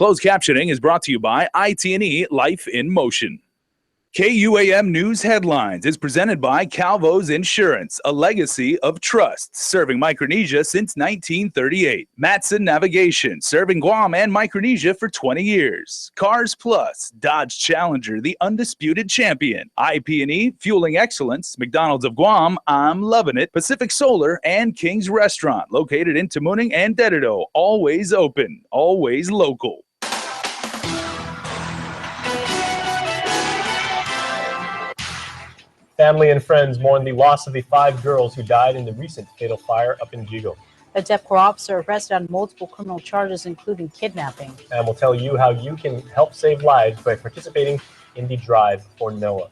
Closed captioning is brought to you by IT&E Life in Motion. KUAM News Headlines is presented by Calvo's Insurance, a legacy of trust, serving Micronesia since 1938. Matson Navigation, serving Guam and Micronesia for 20 years. Cars Plus, Dodge Challenger, the undisputed champion. IP&E, fueling excellence. McDonald's of Guam, I'm loving it. Pacific Solar and King's Restaurant, located in Tamuning and Dededo. Always open, always local. Family and friends mourn the loss of the 5 girls who died in the recent fatal fire up in Jigo. A DEPCOR officer arrested on multiple criminal charges, including kidnapping. And we'll tell you how you can help save lives by participating in the Drive for Noah.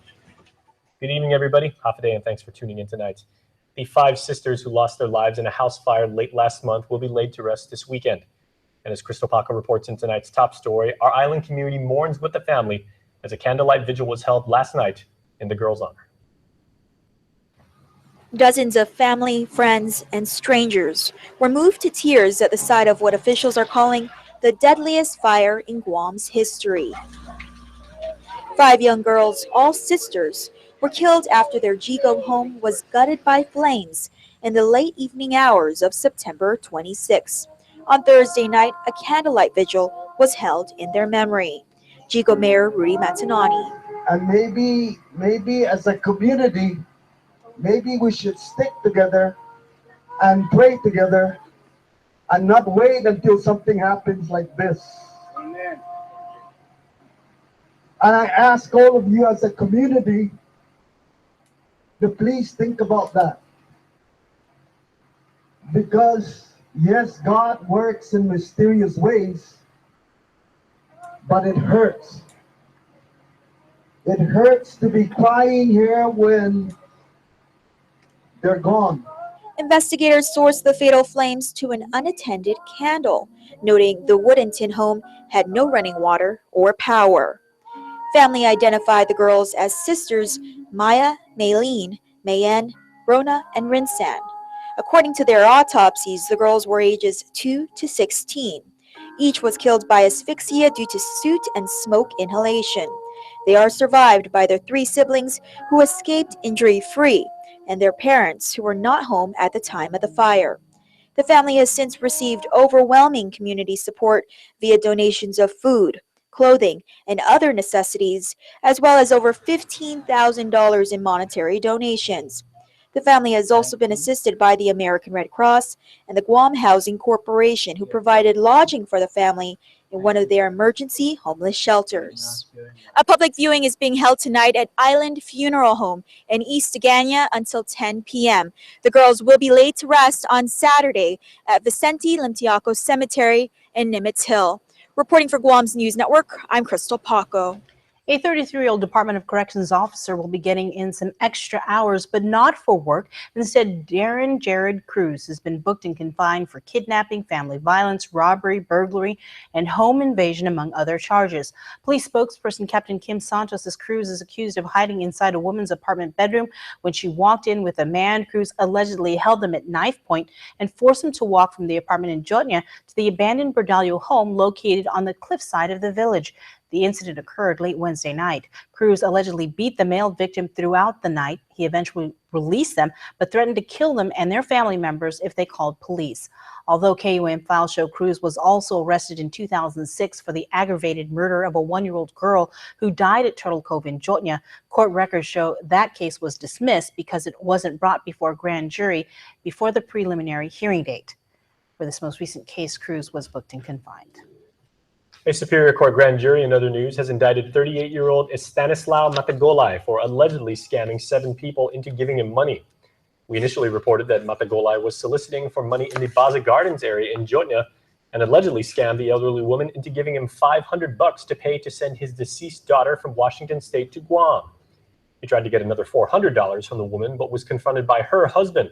Good evening, everybody. Hafa and thanks for tuning in tonight. The 5 sisters who lost their lives in a house fire late last month will be laid to rest this weekend. And as Crystal Paco reports in tonight's top story, our island community mourns with the family as a candlelight vigil was held last night in the girls' honor. Dozens of family, friends, and strangers were moved to tears at the sight of what officials are calling the deadliest fire in Guam's history. 5 young girls, all sisters, were killed after their Jigo home was gutted by flames in the late evening hours of September 26. On Thursday night, a candlelight vigil was held in their memory. Jigo Mayor Rudy Matanani. And maybe as a community, maybe we should stick together and pray together and not wait until something happens like this. Amen. And I ask all of you as a community to please think about that. Because yes, God works in mysterious ways, but it hurts. It hurts to be crying here when they're gone. Investigators sourced the fatal flames to an unattended candle, noting the wooden tin home had no running water or power. Family identified the girls as sisters Maya, Maylene, Mayen, Rona, and Rinsan. According to their autopsies, the girls were ages 2 to 16. Each was killed by asphyxia due to soot and smoke inhalation. They are survived by their 3 siblings who escaped injury-free, and their parents who were not home at the time of the fire. The family has since received overwhelming community support via donations of food, clothing, and other necessities, as well as over $15,000 in monetary donations. The family has also been assisted by the American Red Cross and the Guam Housing Corporation, who provided lodging for the family in one of their emergency homeless shelters. A public viewing is being held tonight at Island Funeral Home in East Agana until 10 p.m. The girls will be laid to rest on Saturday at Vicente Limtiaco Cemetery in Nimitz Hill. Reporting for Guam's News Network, I'm Crystal Paco. A 33-year-old Department of Corrections officer will be getting in some extra hours, but not for work. Instead, Darren Jared Cruz has been booked and confined for kidnapping, family violence, robbery, burglary, and home invasion, among other charges. Police spokesperson Captain Kim Santos says Cruz is accused of hiding inside a woman's apartment bedroom. When she walked in with a man, Cruz allegedly held him at knife point and forced him to walk from the apartment in Jotnia to the abandoned Bordallo home located on the cliffside of the village. The incident occurred late Wednesday night. Cruz allegedly beat the male victim throughout the night. He eventually released them, but threatened to kill them and their family members if they called police. Although KUAM files show Cruz was also arrested in 2006 for the aggravated murder of a 1-year-old girl who died at Turtle Cove in Jotnia, court records show that case was dismissed because it wasn't brought before a grand jury before the preliminary hearing date. For this most recent case, Cruz was booked and confined. A Superior Court grand jury in other news has indicted 38-year-old Stanislao Matagolay for allegedly scamming 7 people into giving him money. We initially reported that Matagolay was soliciting for money in the Baza Gardens area in Jotnia and allegedly scammed the elderly woman into giving him $500 to pay to send his deceased daughter from Washington State to Guam. He tried to get another $400 from the woman, but was confronted by her husband.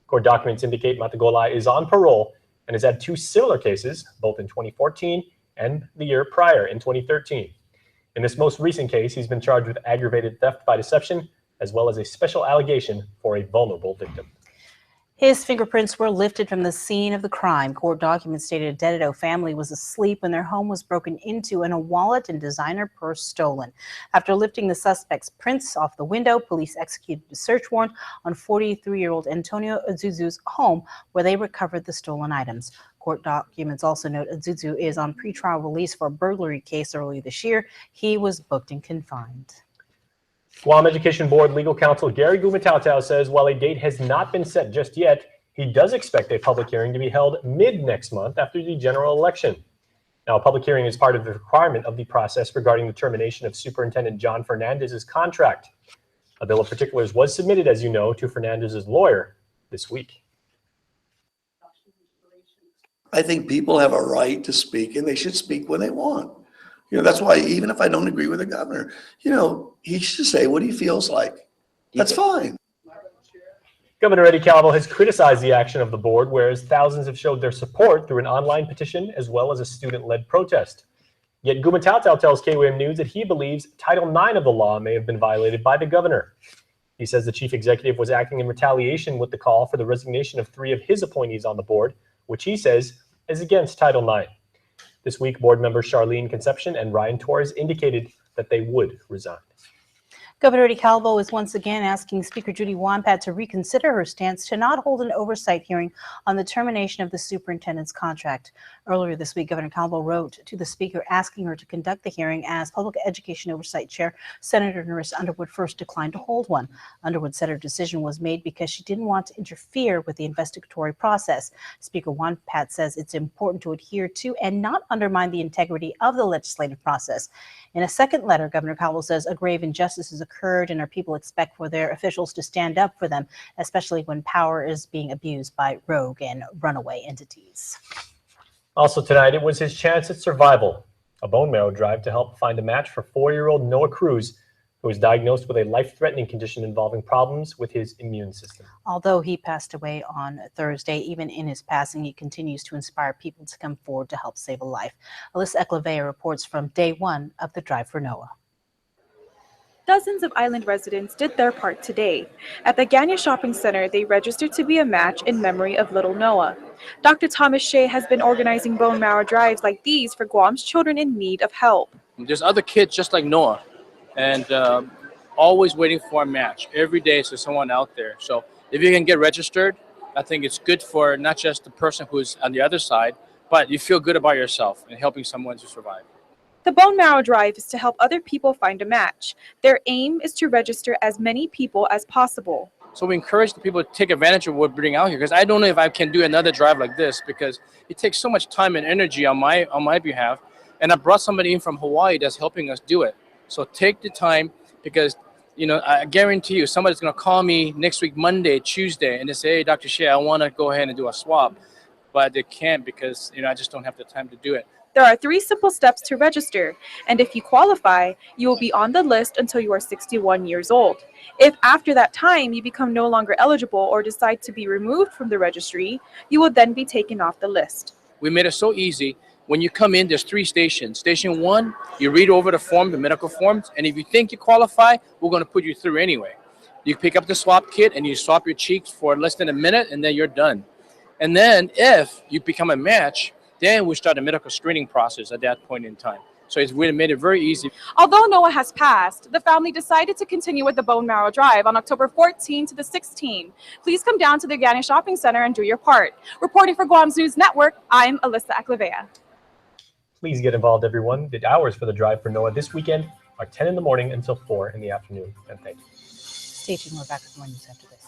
Court documents indicate Matagolay is on parole and has had 2 similar cases, both in 2014 and the year prior in 2013. In this most recent case, he's been charged with aggravated theft by deception, as well as a special allegation for a vulnerable victim. His fingerprints were lifted from the scene of the crime. Court documents stated a Dedito family was asleep when their home was broken into and a wallet and designer purse stolen. After lifting the suspect's prints off the window, police executed a search warrant on 43-year-old Antonio Azuzu's home, where they recovered the stolen items. Court documents also note Azuzu is on pretrial release for a burglary case earlier this year. He was booked and confined. Guam Education Board legal counsel Gary Gumatao says while a date has not been set just yet, he does expect a public hearing to be held mid-next month after the general election. Now, a public hearing is part of the requirement of the process regarding the termination of Superintendent John Fernandez's contract. A bill of particulars was submitted, as you know, to Fernandez's lawyer this week. I think people have a right to speak, and they should speak when they want. That's why even if I don't agree with the governor, he should say what he feels like. That's fine. Governor Eddie Calvo has criticized the action of the board, whereas thousands have showed their support through an online petition as well as a student-led protest. Yet Gumatao tells KUAM News that he believes Title IX of the law may have been violated by the governor. He says the chief executive was acting in retaliation with the call for the resignation of 3 of his appointees on the board, which he says is against Title IX. This week, board members Charlene Concepcion and Ryan Torres indicated that they would resign. Governor Eddie Calvo is once again asking Speaker Judy Wampat to reconsider her stance to not hold an oversight hearing on the termination of the superintendent's contract. Earlier this week, Governor Calvo wrote to the Speaker asking her to conduct the hearing as Public Education Oversight Chair Senator Nerissa Underwood first declined to hold one. Underwood said her decision was made because she didn't want to interfere with the investigatory process. Speaker Wampat says it's important to adhere to and not undermine the integrity of the legislative process. In a second letter, Governor Calvo says a grave injustice has occurred and our people expect for their officials to stand up for them, especially when power is being abused by rogue and runaway entities. Also tonight, it was his chance at survival, a bone marrow drive to help find a match for 4-year-old Noah Cruz, who was diagnosed with a life-threatening condition involving problems with his immune system. Although he passed away on Thursday, even in his passing, he continues to inspire people to come forward to help save a life. Alyssa Eclevea reports from day 1 of the Drive for Noah. Dozens of island residents did their part today. At the Ganya Shopping Center, they registered to be a match in memory of little Noah. Dr. Thomas Shea has been organizing bone marrow drives like these for Guam's children in need of help. There's other kids just like Noah, and always waiting for a match. Every day there's someone out there. So if you can get registered, I think it's good for not just the person who's on the other side, but you feel good about yourself and helping someone to survive. The bone marrow drive is to help other people find a match. Their aim is to register as many people as possible. So we encourage the people to take advantage of what we're bringing out here, because I don't know if I can do another drive like this, because it takes so much time and energy on my behalf. And I brought somebody in from Hawaii that's helping us do it. So take the time, because I guarantee you somebody's going to call me next week, Monday, Tuesday, and they say, hey, Dr. Shea, I want to go ahead and do a swab. But they can't because I just don't have the time to do it. There are 3 simple steps to register, and if you qualify, you will be on the list until you are 61 years old. If after that time you become no longer eligible or decide to be removed from the registry, you will then be taken off the list. We made it so easy. When you come in, there's 3 stations. Station 1, you read over the form, the medical forms, and if you think you qualify, we're going to put you through anyway. You pick up the swab kit and you swap your cheeks for less than a minute, and then you're done. And then if you become a match, then we start a medical screening process at that point in time. So it's really made it very easy. Although Noah has passed, the family decided to continue with the bone marrow drive on October 14 to the 16th. Please come down to the Ganya Shopping Center and do your part. Reporting for Guam's News Network, I'm Alyssa Eclevea. Please get involved, everyone. The hours for the Drive for Noah this weekend are 10 in the morning until 4 in the afternoon. And thank you. Stay tuned. We're back with more news after this.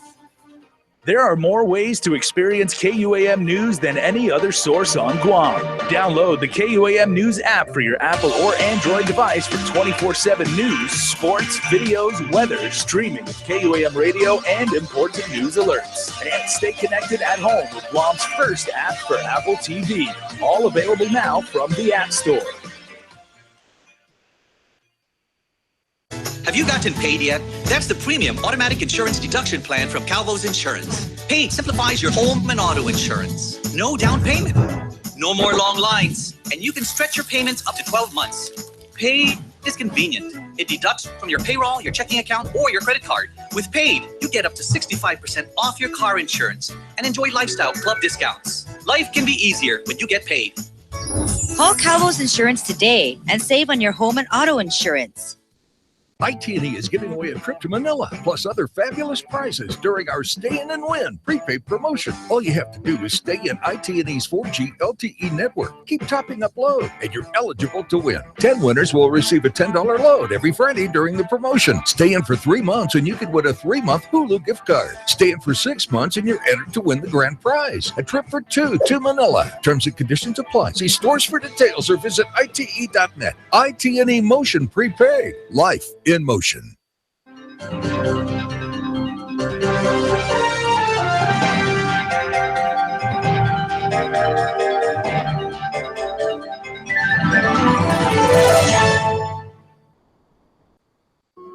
There are more ways to experience KUAM News than any other source on Guam. Download the KUAM News app for your Apple or Android device for 24/7 news, sports, videos, weather, streaming with KUAM radio, and important news alerts. And stay connected at home with Guam's first app for Apple TV. All available now from the App Store. Have you gotten paid yet? That's the premium automatic insurance deduction plan from Calvo's Insurance. Paid simplifies your home and auto insurance. No down payment. No more long lines. And you can stretch your payments up to 12 months. Paid is convenient. It deducts from your payroll, your checking account, or your credit card. With Paid, you get up to 65% off your car insurance and enjoy lifestyle club discounts. Life can be easier when you get paid. Call Calvo's Insurance today and save on your home and auto insurance. IT&E is giving away a trip to Manila, plus other fabulous prizes during our Stay In and Win prepaid promotion. All you have to do is stay in IT&E's 4G LTE network. Keep topping up load, and you're eligible to win. 10 winners will receive a $10 load every Friday during the promotion. Stay in for 3 months, and you can win a 3-month Hulu gift card. Stay in for 6 months, and you're entered to win the grand prize, a trip for 2 to Manila. Terms and conditions apply. See stores for details or visit ite.net. IT&E Motion Prepaid. Life in motion.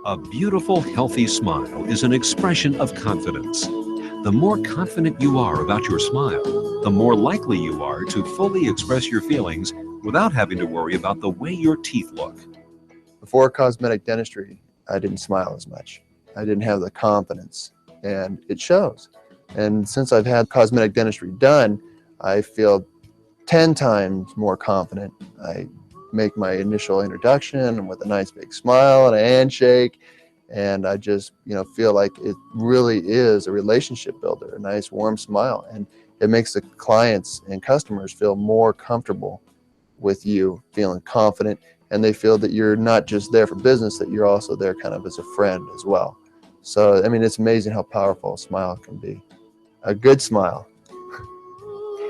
A beautiful, healthy smile is an expression of confidence. The more confident you are about your smile, the more likely you are to fully express your feelings without having to worry about the way your teeth look. Before cosmetic dentistry, I didn't smile as much. I didn't have the confidence, and it shows. And since I've had cosmetic dentistry done, I feel 10 times more confident. I make my initial introduction with a nice big smile and a handshake, and I just, feel like it really is a relationship builder, a nice warm smile, and it makes the clients and customers feel more comfortable with you, feeling confident, and they feel that you're not just there for business, that you're also there kind of as a friend as well. So, I mean, it's amazing how powerful a smile can be. A good smile.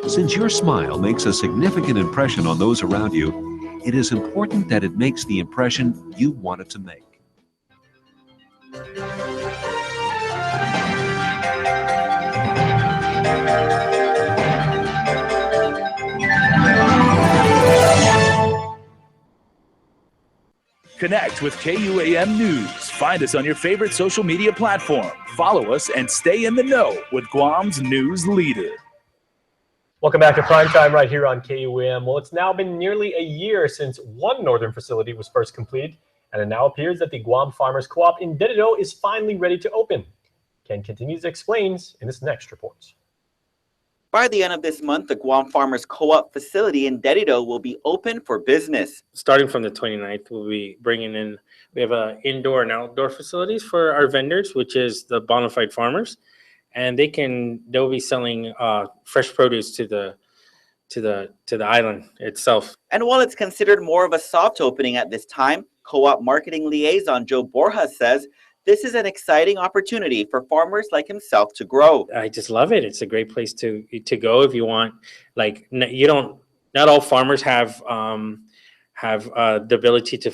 Since your smile makes a significant impression on those around you, it is important that it makes the impression you want it to make. Connect with KUAM News. Find us on your favorite social media platform. Follow us and stay in the know with Guam's news leader. Welcome back to Primetime right here on KUAM. Well, it's now been nearly a year since one northern facility was first completed, and it now appears that the Guam Farmers Co-op in Dedido is finally ready to open. Ken continues to explain in this next report. By the end of this month, the Guam Farmers Co-op facility in Dedido will be open for business. Starting from the 29th, we'll be bringing in, we have indoor and outdoor facilities for our vendors, which is the bona fide farmers. And they'll be selling fresh produce to the island itself. And while it's considered more of a soft opening at this time, Co-op marketing liaison Joe Borja says this is an exciting opportunity for farmers like himself to grow. I just love it. It's a great place to go if you want. Like, not all farmers have the ability to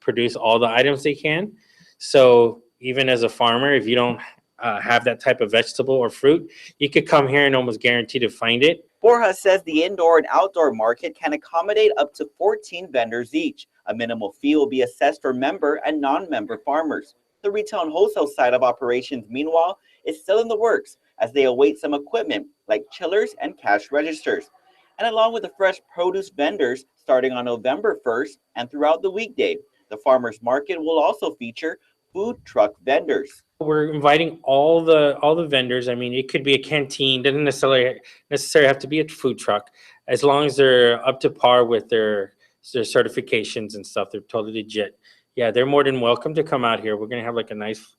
produce all the items they can. So even as a farmer, if you don't have that type of vegetable or fruit, you could come here and almost guarantee to find it. Borja says the indoor and outdoor market can accommodate up to 14 vendors each. A minimal fee will be assessed for member and non-member farmers. The retail and wholesale side of operations, meanwhile, is still in the works as they await some equipment like chillers and cash registers. And along with the fresh produce vendors starting on November 1st and throughout the weekday, the farmers market will also feature food truck vendors. We're inviting all the vendors. I mean, it could be a canteen, doesn't necessarily have to be a food truck, as long as they're up to par with their certifications and stuff. They're totally legit. Yeah, they're more than welcome to come out here. We're gonna have like a nice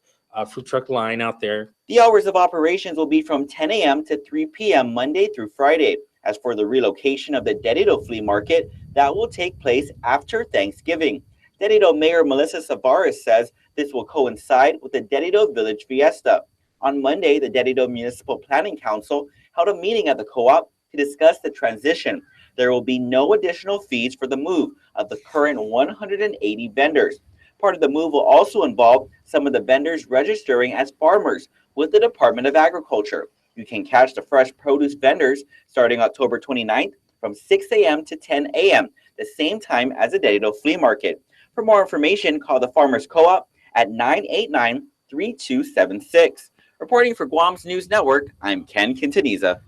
food truck line out there. The hours of operations will be from 10 a.m. to 3 p.m. Monday through Friday. As for the relocation of the Dedido flea market, that will take place after Thanksgiving. Dedido Mayor Melissa Savares says this will coincide with the Dedido Village Fiesta. On Monday, the Dedido Municipal Planning Council held a meeting at the co-op to discuss the transition. There will be no additional fees for the move of the current 180 vendors. Part of the move will also involve some of the vendors registering as farmers with the Department of Agriculture. You can catch the fresh produce vendors starting October 29th from 6 a.m. to 10 a.m., the same time as the Dedido Flea Market. For more information, call the Farmers Co-op at 989-3276. Reporting for Guam's News Network, I'm Ken Quintaniza.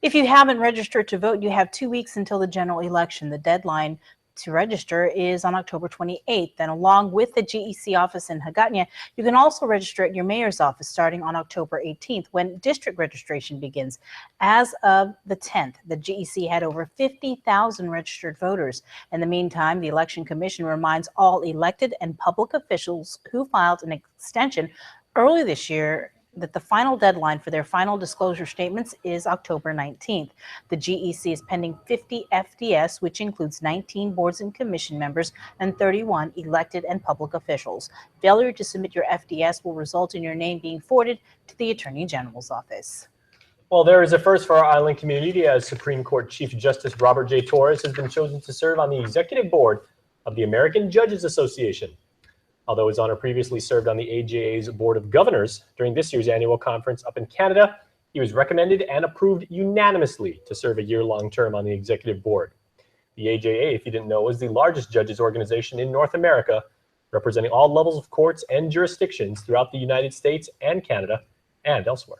If you haven't registered to vote, you have 2 weeks until the general election. The deadline to register is on October 28th. And along with the GEC office in Hagåtña, you can also register at your mayor's office starting on October 18th when district registration begins. As of the 10th, the GEC had over 50,000 registered voters. In the meantime, the Election Commission reminds all elected and public officials who filed an extension early this year that the final deadline for their final disclosure statements is October 19th. The GEC is pending 50 FDS, which includes 19 boards and commission members and 31 elected and public officials. Failure to submit your FDS will result in your name being forwarded to the Attorney General's office. Well, there is a first for our island community as Supreme Court Chief Justice Robert J. Torres has been chosen to serve on the executive board of the American Judges Association. Although his honor previously served on the AJA's Board of Governors during this year's annual conference up in Canada, he was recommended and approved unanimously to serve a year-long term on the executive board. The AJA, if you didn't know, is the largest judges organization in North America, representing all levels of courts and jurisdictions throughout the United States and Canada and elsewhere.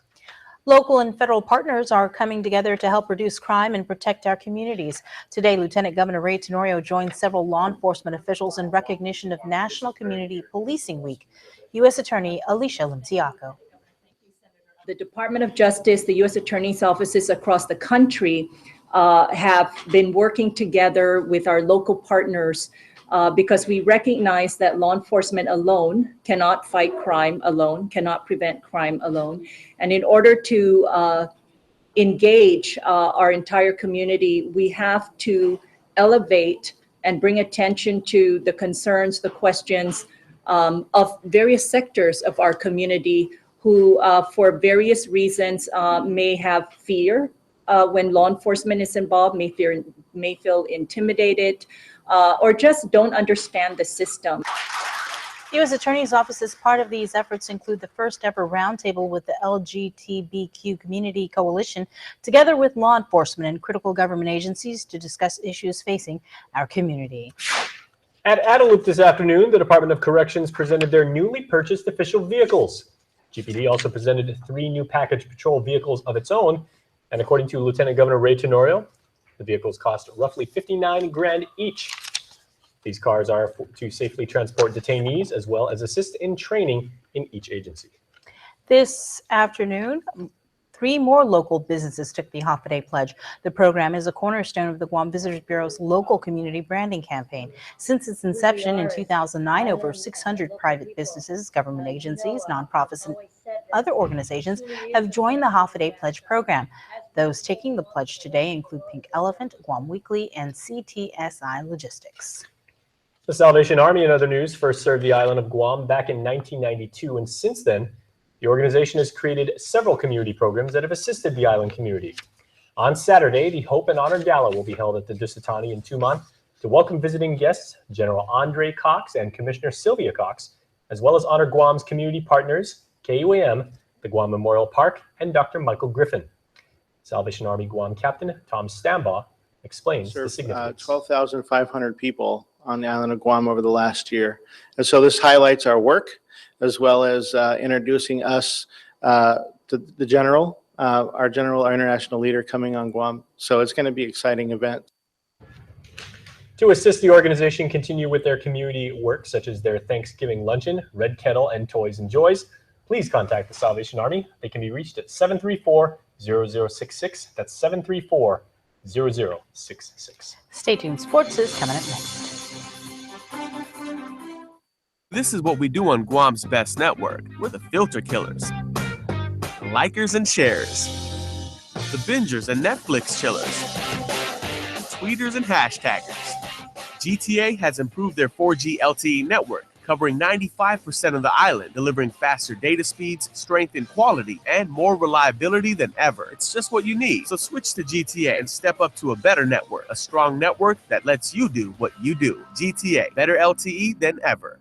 Local and federal partners are coming together to help reduce crime and protect our communities. Today, Lieutenant Governor Ray Tenorio joined several law enforcement officials in recognition of National Community Policing Week. U.S. Attorney Alicia Limtiaco. The Department of Justice, the U.S. Attorney's offices across the country have been working together with our local partners because we recognize that law enforcement alone cannot fight crime alone, cannot prevent crime alone. And in order to engage our entire community, we have to elevate and bring attention to the concerns, the questions of various sectors of our community who, for various reasons, may have fear when law enforcement is involved, may feel intimidated, or just don't understand the system. The U.S. Attorney's Office, as part of these efforts, include the first ever roundtable with the LGBTQ Community Coalition, together with law enforcement and critical government agencies to discuss issues facing our community. At Adelup this afternoon, the Department of Corrections presented their newly purchased official vehicles. GPD also presented 3 new package patrol vehicles of its own, and according to Lieutenant Governor Ray Tenorio, the vehicles cost roughly $59,000 each. These cars are to safely transport detainees as well as assist in training in each agency. This afternoon, 3 more local businesses took the Half a Day Pledge. The program is a cornerstone of the Guam Visitors Bureau's local community branding campaign. Since its inception in 2009, over 600 private businesses, government agencies, nonprofits, and other organizations have joined the Half a Day Pledge program. Those taking the pledge today include Pink Elephant, Guam Weekly, and CTSI Logistics. The Salvation Army, in other news, first served the island of Guam back in 1992, and since then, the organization has created several community programs that have assisted the island community. On Saturday, the Hope and Honor Gala will be held at the Dusitani in Tumon to welcome visiting guests General Andre Cox and Commissioner Sylvia Cox, as well as honor Guam's community partners, KUAM, the Guam Memorial Park, and Dr. Michael Griffin. Salvation Army Guam Captain Tom Stambaugh explains the significance. 12,500 people on the island of Guam over the last year. And so this highlights our work, as well as introducing us to the general, our international leader coming on Guam. So it's going to be an exciting event. To assist the organization continue with their community work, such as their Thanksgiving luncheon, Red Kettle, and Toys and Joys, please contact the Salvation Army. They can be reached at 734-0066. That's 734-0066. Stay tuned. Sports is coming up next. This is what we do on Guam's best network. We're the filter killers, likers and sharers, the bingers and Netflix chillers, tweeters and hashtaggers. GTA has improved their 4G LTE network, covering 95% of the island, delivering faster data speeds, strength and quality, and more reliability than ever. It's just what you need. So switch to GTA and step up to a better network, a strong network that lets you do what you do. GTA, better LTE than ever.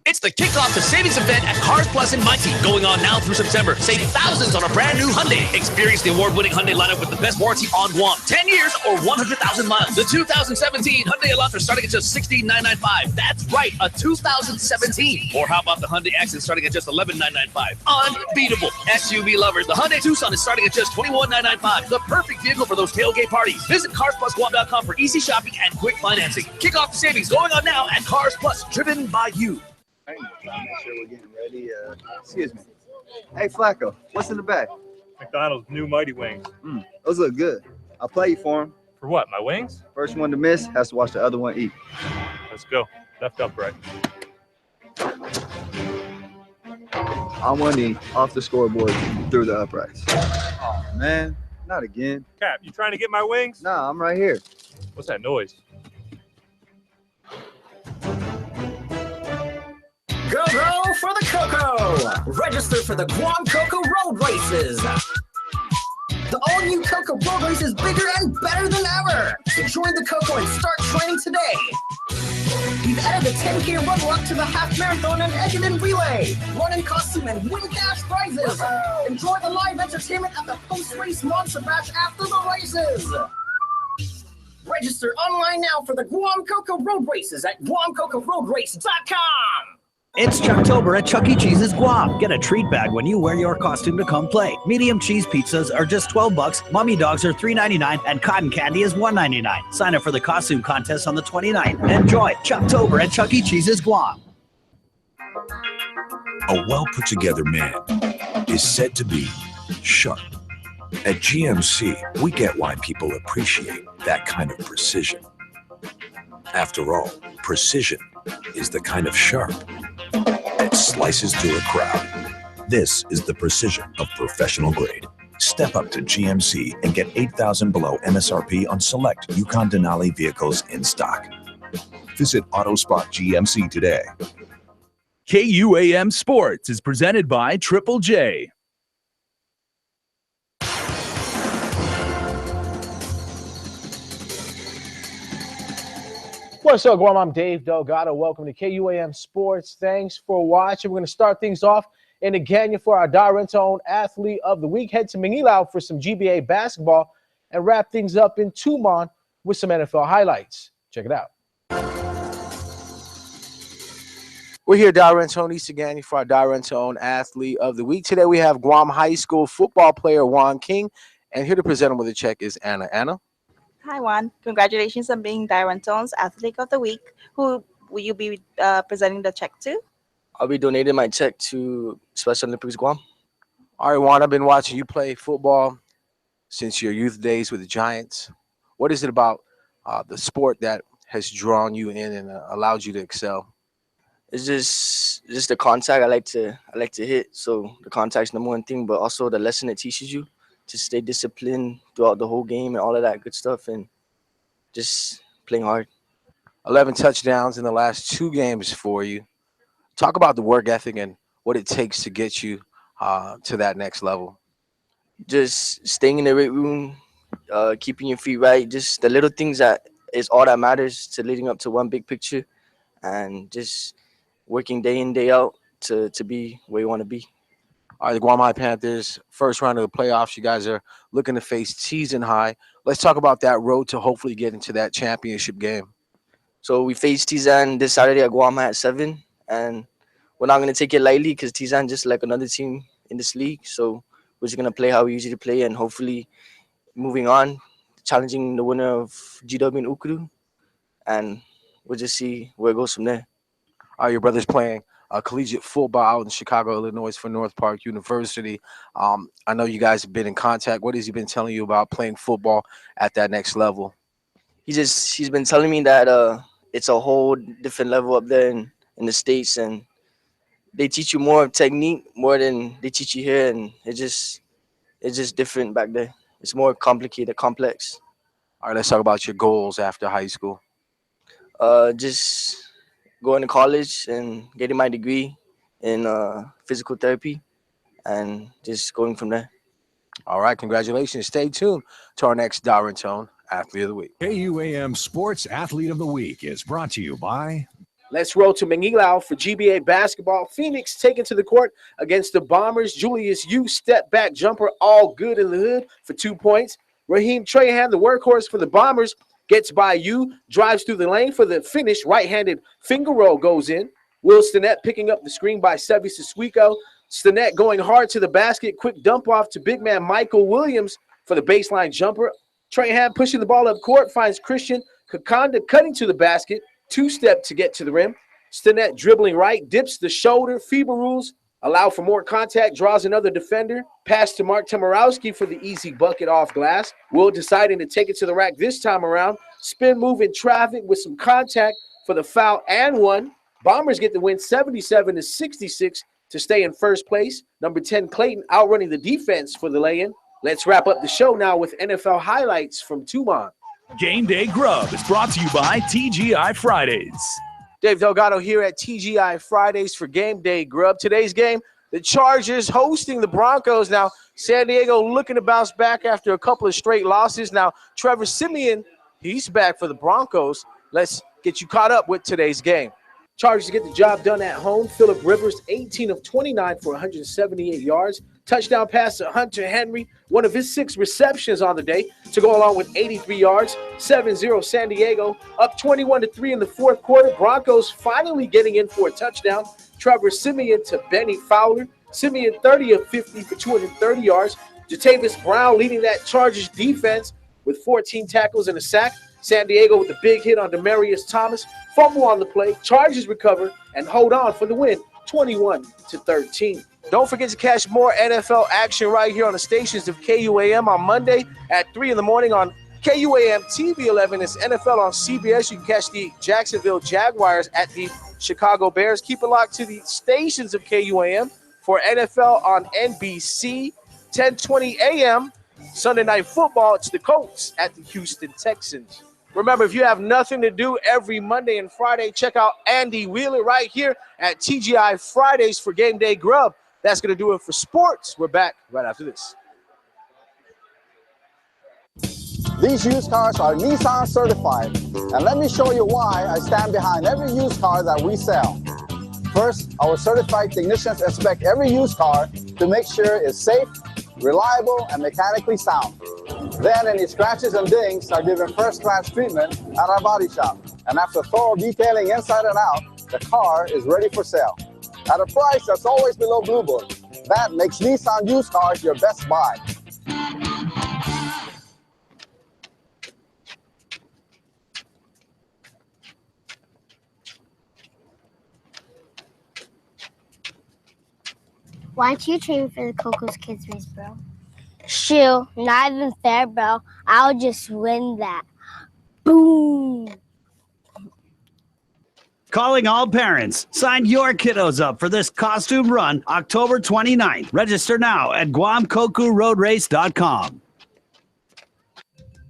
It's It's the kickoff to savings event at Cars Plus in Mighty, going on now through September. Save thousands on a brand new Hyundai. Experience the award-winning Hyundai lineup with the best warranty on Guam. 10 years or 100,000 miles. The 2017 Hyundai Elantra starting at just $16,995. That's right, a 2017. Or how about the Hyundai Accent starting at just $11,995? Unbeatable. SUV lovers, the Hyundai Tucson is starting at just $21,995. The perfect vehicle for those tailgate parties. Visit CarsPlusGuam.com for easy shopping and quick financing. Kick off the savings going on now at Cars Plus, driven by you. Hey, make sure we're getting ready. Excuse me. Hey, Flacco, what's in the bag? McDonald's new Mighty Wings. Those look good. I'll play you for them. For what, my wings? First one to miss has to watch the other one eat. Let's go. Left upright. I want to eat off the scoreboard through the uprights. Oh, man. Not again. Cap, you trying to get my wings? Nah, I'm right here. What's that noise? Go for the Coco! Register for the Guam Coco Road Races. The all-new Coco Road Race is bigger and better than ever. So join the Coco and start training today. We've added the 10K runner-up to the half marathon and Edgerton relay. Run in costume and win cash prizes. Enjoy the live entertainment at the post-race monster bash after the races. Register online now for the Guam Coco Road Races at GuamCocoRoadRace.com. It's Chucktober at Chuck E. Cheese's Guam. Get a treat bag when you wear your costume to come play. Medium cheese pizzas are just $12, mummy dogs are $3.99, and cotton candy is $1.99. Sign up for the costume contest on the 29th. Enjoy Chucktober at Chuck E. Cheese's Guam. A well-put-together man is said to be sharp. At GMC, we get why people appreciate that kind of precision. After all, precision is the kind of sharp that slices through a crowd. This is the precision of professional grade. Step up to GMC and get $8,000 below MSRP on select Yukon Denali vehicles in stock. Visit AutoSpot GMC today. KUAM Sports is presented by Triple J. What's up, Guam? I'm Dave Delgado. Welcome to KUAM Sports. Thanks for watching. We're going to start things off in Agana for our Darrenton Athlete of the Week. Head to Manilao for some GBA basketball and wrap things up in Tumon with some NFL highlights. Check it out. We're here at Darrenton, East Agana for our Darrenton Athlete of the Week. Today we have Guam High School football player Juan King, and here to present him with a check is Anna. Anna? Hi, Juan. Congratulations on being Darrenton's Athlete of the Week. Who will you be presenting the check to? I'll be donating my check to Special Olympics Guam. All right, Juan, I've been watching you play football since your youth days with the Giants. What is it about the sport that has drawn you in and allowed you to excel? It's just the contact I like to hit. So the contact's the number one thing, but also the lesson it teaches you to stay disciplined throughout the whole game and all of that good stuff, and just playing hard. 11 touchdowns in the last 2 games for you. Talk about the work ethic and what it takes to get you to that next level. Just staying in the weight room, keeping your feet right, just the little things that is all that matters to leading up to one big picture, and just working day in, day out to be where you want to be. All right, the Guam High Panthers, first round of the playoffs. You guys are looking to face Teason High. Let's talk about that road to hopefully get into that championship game. So we face Teason this Saturday at Guam High at 7, and we're not going to take it lightly because Teason just like another team in this league. So we're just going to play how we usually play, and hopefully moving on, challenging the winner of GW and Ukuru, and we'll just see where it goes from there. All right, your brother's playing collegiate football out in Chicago, Illinois for North Park University. I know you guys have been in contact. What has he been telling you about playing football at that next level? He's been telling me that it's a whole different level up there in the States, and they teach you more of technique more than they teach you here, and it's just different back there. It's more complicated, complex. All right, let's talk about your goals after high school. Just going to college and getting my degree in physical therapy, and just going from there. All right, congratulations. Stay tuned to our next Darrenton Athlete of the Week. KUAM Sports Athlete of the Week is brought to you by Let's roll to Manilao for GBA basketball. Phoenix taken to the court against the Bombers. Julius Yu step back jumper, all good in the hood for 2 points. Raheem Trahan, the workhorse for the Bombers, gets by Yu, drives through the lane for the finish. Right-handed finger roll goes in. Will Stinnett picking up the screen by Sevi Siswiko. Stinnett going hard to the basket. Quick dump off to big man Michael Williams for the baseline jumper. Trahan pushing the ball up court, finds Christian Kakonda cutting to the basket. Two-step to get to the rim. Stinnett dribbling right, dips the shoulder. FIBA rules allow for more contact, draws another defender. Pass to Mark Tomorowski for the easy bucket off glass. Will deciding to take it to the rack this time around. Spin move in traffic with some contact for the foul and one. Bombers get the win 77-66 to stay in first place. Number 10, Clayton outrunning the defense for the lay-in. Let's wrap up the show now with NFL highlights from Tumon. Game Day Grub is brought to you by TGI Fridays. Dave Delgado here at TGI Fridays for Game Day Grub. Today's game, the Chargers hosting the Broncos. Now, San Diego looking to bounce back after a couple of straight losses. Now, Trevor Siemian, he's back for the Broncos. Let's get you caught up with today's game. Chargers get the job done at home. Phillip Rivers, 18 of 29 for 178 yards. Touchdown pass to Hunter Henry, one of his 6 receptions on the day to go along with 83 yards. 7-0 San Diego, up 21-3 in the fourth quarter. Broncos finally getting in for a touchdown. Trevor Siemian to Benny Fowler. Siemian 30 of 50 for 230 yards. Jatavis Brown leading that Chargers defense with 14 tackles and a sack. San Diego with a big hit on Demaryius Thomas. Fumble on the play. Chargers recover and hold on for the win, 21-13. Don't forget to catch more NFL action right here on the stations of KUAM on Monday at 3 in the morning on KUAM TV 11. It's NFL on CBS. You can catch the Jacksonville Jaguars at the Chicago Bears. Keep it locked to the stations of KUAM for NFL on NBC. 10:20 a.m. Sunday Night Football. It's the Colts at the Houston Texans. Remember, if you have nothing to do every Monday and Friday, check out Andy Wheeler right here at TGI Fridays for Game Day Grub. That's going to do it for sports. We're back right after this. These used cars are Nissan certified, and let me show you why I stand behind every used car that we sell. First, our certified technicians inspect every used car to make sure it's safe, reliable, and mechanically sound. Then any scratches and dings are given first-class treatment at our body shop. And after thorough detailing inside and out, the car is ready for sale. At a price that's always below Blue Book. That makes Nissan used cars your best buy. Why aren't you training for the Coco's Kids race, bro? Shoo, not even fair, bro. I'll just win that. Boom! Calling all parents. Sign your kiddos up for this costume run October 29th. Register now at GuamCocoRoadRace.com.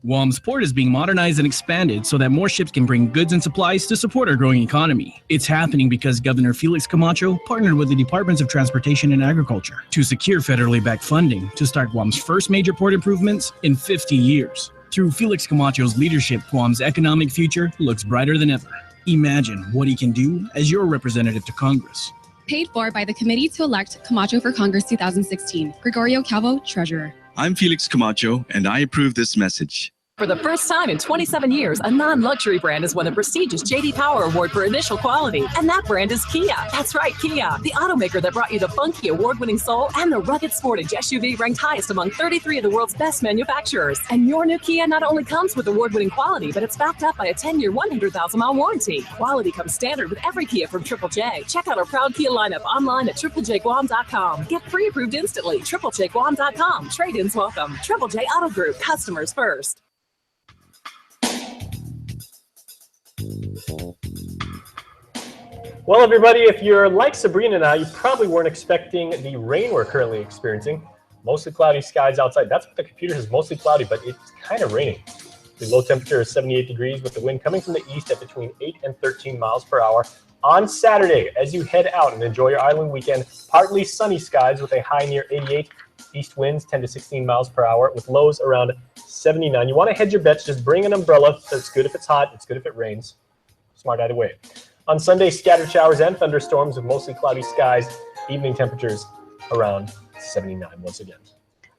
Guam's port is being modernized and expanded so that more ships can bring goods and supplies to support our growing economy. It's happening because Governor Felix Camacho partnered with the Departments of Transportation and Agriculture to secure federally backed funding to start Guam's first major port improvements in 50 years. Through Felix Camacho's leadership, Guam's economic future looks brighter than ever. Imagine what he can do as your representative to Congress. Paid for by the Committee to Elect Camacho for Congress 2016. Gregorio Calvo, Treasurer. I'm Felix Camacho, and I approve this message. For the first time in 27 years, a non-luxury brand has won the prestigious J.D. Power Award for initial quality. And that brand is Kia. That's right, Kia, the automaker that brought you the funky award-winning Soul and the rugged Sportage SUV ranked highest among 33 of the world's best manufacturers. And your new Kia not only comes with award-winning quality, but it's backed up by a 10-year, 100,000-mile warranty. Quality comes standard with every Kia from Triple J. Check out our proud Kia lineup online at triplejguam.com. Get pre-approved instantly. triplejguam.com. Trade-ins welcome. Triple J Auto Group. Customers first. Well, everybody, if you're like Sabrina and I, you probably weren't expecting the rain we're currently experiencing. Mostly cloudy skies outside. That's what the computer says, mostly cloudy, but it's kind of raining. The low temperature is 78 degrees with the wind coming from the east at between 8 and 13 miles per hour. On Saturday, as you head out and enjoy your island weekend, partly sunny skies with a high near 88. East winds 10 to 16 miles per hour with lows around 79. You want to hedge your bets. Just bring an umbrella. It's good if it's hot. It's good if it rains. Smart either way. On Sunday, scattered showers and thunderstorms with mostly cloudy skies. Evening temperatures around 79 once again.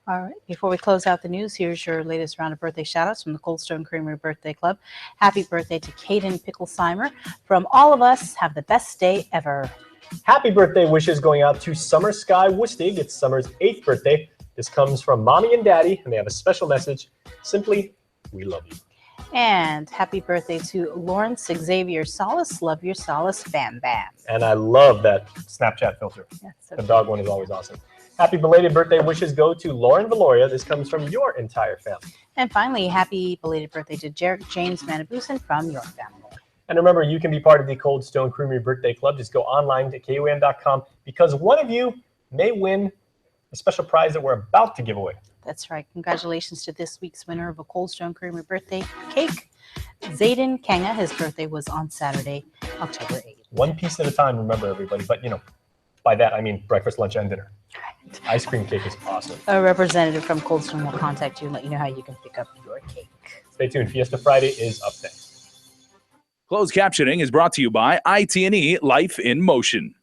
All right. Before we close out the news, here's your latest round of birthday shout-outs from the Cold Stone Creamery Birthday Club. Happy birthday to Caden Picklesheimer. From all of us, have the best day ever. Happy birthday wishes going out to Summer Sky Wistig. It's Summer's 8th birthday. This comes from Mommy and Daddy, and they have a special message. Simply, we love you. And happy birthday to Lawrence Xavier Salas. Love your Salas, Bam Bam. And I love that Snapchat filter. Yeah, so the dog one is always awesome. Happy belated birthday wishes go to Lauren Valoria. This comes from your entire family. And finally, happy belated birthday to Jarek James Manabusen from your family. And remember, you can be part of the Cold Stone Creamery Birthday Club. Just go online to KUAM.com because one of you may win a special prize that we're about to give away. That's right. Congratulations to this week's winner of a Cold Stone Creamery birthday cake, Zayden Kanga. His birthday was on Saturday, October 8th. One piece at a time, remember, everybody. But, you know, by that, I mean breakfast, lunch, and dinner. Right. Ice cream cake is awesome. A representative from Cold Stone will contact you and let you know how you can pick up your cake. Stay tuned. Fiesta Friday is up next. Closed captioning is brought to you by IT&E Life in Motion.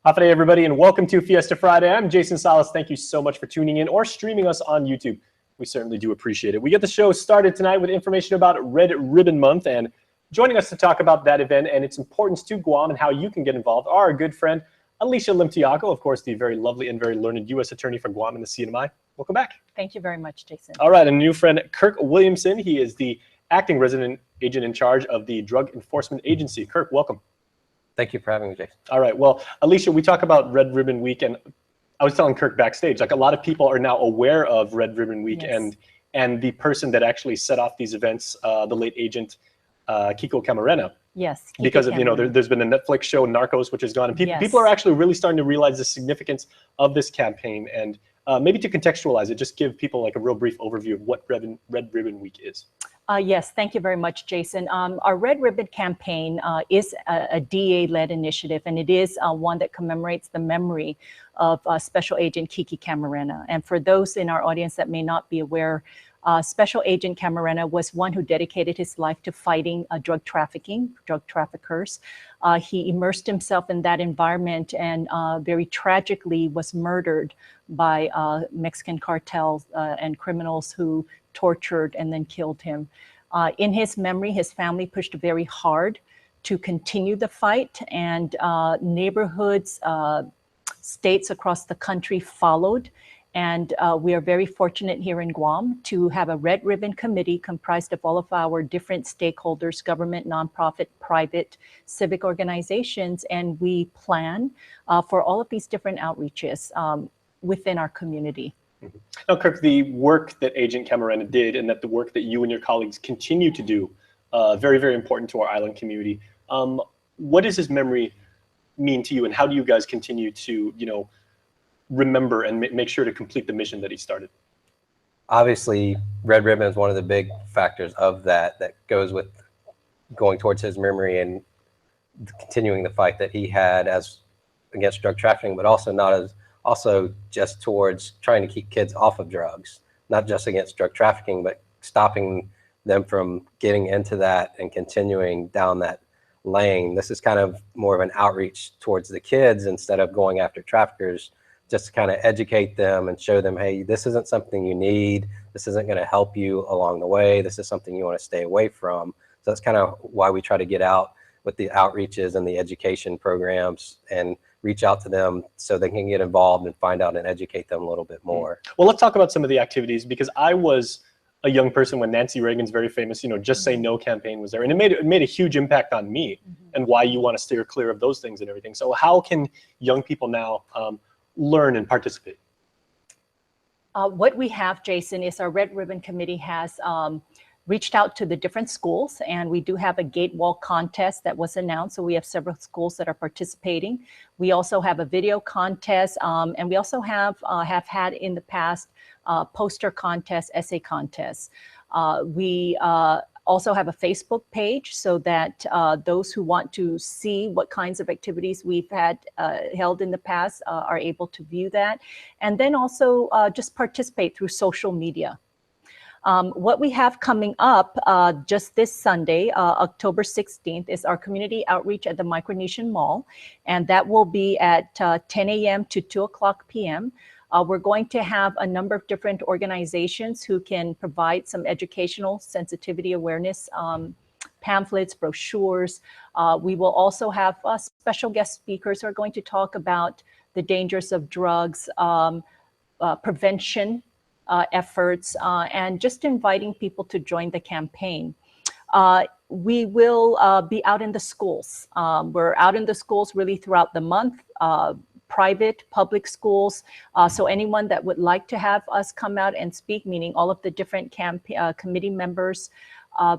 Afternoon, everybody, and welcome to Fiesta Friday. I'm Jason Salas. Thank you so much for tuning in or streaming us on YouTube. We certainly do appreciate it. We get the show started tonight with information about Red Ribbon Month, and joining us to talk about that event and its importance to Guam and how you can get involved are our good friend Alicia Limtiaco, of course, the very lovely and very learned U.S. Attorney for Guam and the CNMI. Welcome back. Thank you very much, Jason. All right, and a new friend, Kirk Williamson. He is the acting resident agent in charge of the Drug Enforcement Agency. Kirk, welcome. Thank you for having me, Jason. All right. Well, Alicia, we talk about Red Ribbon Week, and I was telling Kirk backstage, like a lot of people are now aware of Red Ribbon Week, Yes. and the person that actually set off these events, the late agent Kiko Camarena. Yes. Kiko Because of, you know, Camarena. there's been a Netflix show, Narcos, which is gone, and Yes. people are actually really starting to realize the significance of this campaign, and maybe to contextualize it, just give people like a real brief overview of what Red Ribbon Week is. Yes, thank you very much, Jason. Our Red Ribbon campaign is a DA-led initiative, and it is one that commemorates the memory of Special Agent Kiki Camarena. And for those in our audience that may not be aware, Special Agent Camarena was one who dedicated his life to fighting drug trafficking, drug traffickers. He immersed himself in that environment and very tragically was murdered by Mexican cartels and criminals who tortured and then killed him. In his memory, his family pushed very hard to continue the fight, and neighborhoods, states across the country followed. And we are very fortunate here in Guam to have a Red Ribbon Committee comprised of all of our different stakeholders, government, nonprofit, private, civic organizations, and we plan for all of these different outreaches within our community. Now, Kirk, the work that Agent Camarena did and that the work that you and your colleagues continue to do, very, very important to our island community. What does his memory mean to you, and how do you guys continue to, you know, remember and make sure to complete the mission that he started? Obviously, Red Ribbon is one of the big factors of that goes with going towards his memory and continuing the fight that he had as against drug trafficking, but also just towards trying to keep kids off of drugs, not just against drug trafficking, but stopping them from getting into that and continuing down that lane. This is kind of more of an outreach towards the kids instead of going after traffickers, just to kind of educate them and show them, hey, this isn't something you need. This isn't going to help you along the way. This is something you want to stay away from. So that's kind of why we try to get out with the outreaches and the education programs and reach out to them so they can get involved and find out and educate them a little bit more. Well, let's talk about some of the activities, because I was a young person when Nancy Reagan's very famous, you know, Just Say No campaign was there, and it made a huge impact on me and why you want to steer clear of those things and everything. So how can young people now learn and participate? What we have, Jason, is our Red Ribbon Committee has reached out to the different schools, and we do have a gate wall contest that was announced. So we have several schools that are participating. We also have a video contest, and we also have had in the past poster contests, essay contests. We also have a Facebook page so that those who want to see what kinds of activities we've had held in the past are able to view that. And then also just participate through social media. What we have coming up just this Sunday, October 16th, is our community outreach at the Micronesian Mall, and that will be at 10 a.m. to 2 o'clock p.m. We're going to have a number of different organizations who can provide some educational sensitivity awareness pamphlets, brochures. We will also have special guest speakers who are going to talk about the dangers of drugs, prevention efforts, and just inviting people to join the campaign. We will be out in the schools. We're out in the schools really throughout the month, private, public schools. So anyone that would like to have us come out and speak, meaning all of the different committee members,